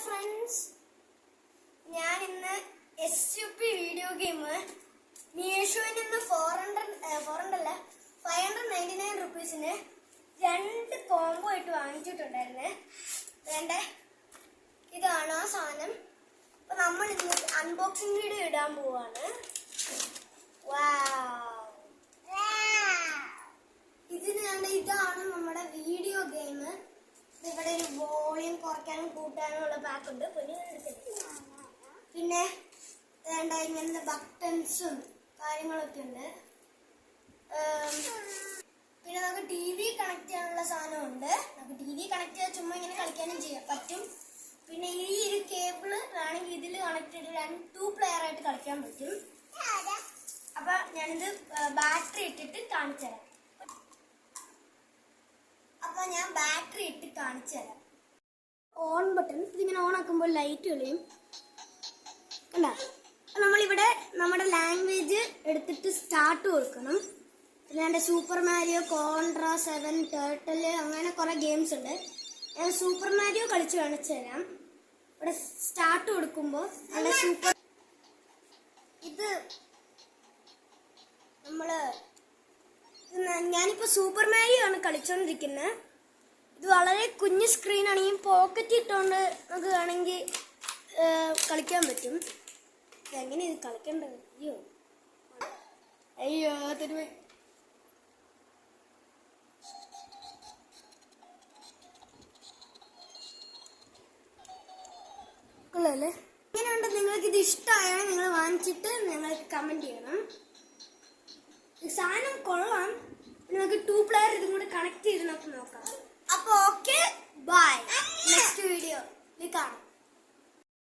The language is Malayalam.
ഫ്രണ്ട്സ്, ഞാൻ ഇന്ന് SUP വീഡിയോ ഗെയിം മീഷോയിൽ നിന്ന് 599 റുപ്പീസിന് 2 കോംബോ ആയിട്ട് വാങ്ങിച്ചിട്ടുണ്ടായിരുന്നേ. വേണ്ട, ഇതാണ് ആ സാധനം. അപ്പൊ നമ്മൾ ഇന്ന് അൺബോക്സിംഗ് വീഡിയോ ഇടാൻ പോവാണ്. ഇതാണ് നമ്മുടെ വീഡിയോ ഗെയിം. ഇവിടെ ഒരു വോളിയം കുറയ്ക്കാനും കൂട്ടാനും ഉള്ള പാക്ക് ഉണ്ട്. പിന്നെ വേണ്ട ഇങ്ങനത്തെ ബട്ടൺസും കാര്യങ്ങളൊക്കെ ഉണ്ട്. പിന്നെ നമുക്ക് TV കണക്ട് ചെയ്യാനുള്ള സാധനമുണ്ട്. നമുക്ക് TV കണക്ട് ചെയ്താൽ ചുമ്മാ ഇങ്ങനെ കളിക്കാനും ചെയ്യാൻ പറ്റും. പിന്നെ ഈ ഒരു കേബിള് വേണമെങ്കിൽ ഇതിൽ കണക്ട് ചെയ്ത് 2 പ്ലെയർ ആയിട്ട് കളിക്കാൻ പറ്റും. അപ്പൊ ഞാനിത് ബാറ്ററി ഇട്ടിട്ട് കാണിച്ചു തരാം. അപ്പൊ ഞാൻ ബാറ്ററി ഇട്ട് കാണിച്ചു തരാം. ഓൺ ബട്ടൺ ഇതിങ്ങനെ ഓൺ ആക്കുമ്പോൾ ലൈറ്റ് തെളിയും. കണ്ട, നമ്മളിവിടെ നമ്മുടെ ലാംഗ്വേജ് എടുത്തിട്ട് സ്റ്റാർട്ട് കൊടുക്കണം. പിന്നെ എൻ്റെ സൂപ്പർ മാരിയോ, കോൺട്ര 7, ടേർട്ടിൽ അങ്ങനെ കുറെ ഗെയിംസ് ഉണ്ട്. ഞാൻ സൂപ്പർ മാരിയോ കളിച്ച് കാണിച്ചു തരാം. ഇവിടെ സ്റ്റാർട്ട് കൊടുക്കുമ്പോൾ നല്ല സൂപ്പർ ഇത് ഞാനിപ്പോ സൂപ്പർ മാരിയോ ആണ് കളിച്ചോണ്ടിരിക്കുന്നത്. ഇത് വളരെ കുഞ്ഞു സ്ക്രീനാണ്. ഈ പോക്കറ്റ് ഇട്ടുകൊണ്ട് നമുക്ക് വേണമെങ്കിൽ കളിക്കാൻ പറ്റും. എങ്ങനെ ഇത് കളിക്കേണ്ടത്? അയ്യോ തിരുവ കൊള്ളാല്ലേ? ഇങ്ങനെയുണ്ട്. നിങ്ങൾക്ക് ഇത് ഇഷ്ടമായാൽ നിങ്ങൾ വാങ്ങിച്ചിട്ട് നിങ്ങൾക്ക് കമന്റ് ചെയ്യണം. സാധനം കൊള്ളാം. നമുക്ക് 2 പ്ലെയർ ഇതും കൂടെ കണക്ട് ചെയ്ത് നമുക്ക് നോക്കാം. അപ്പൊ ഓക്കെ, ബൈ. നെക്സ്റ്റ് വീഡിയോ കാണാം.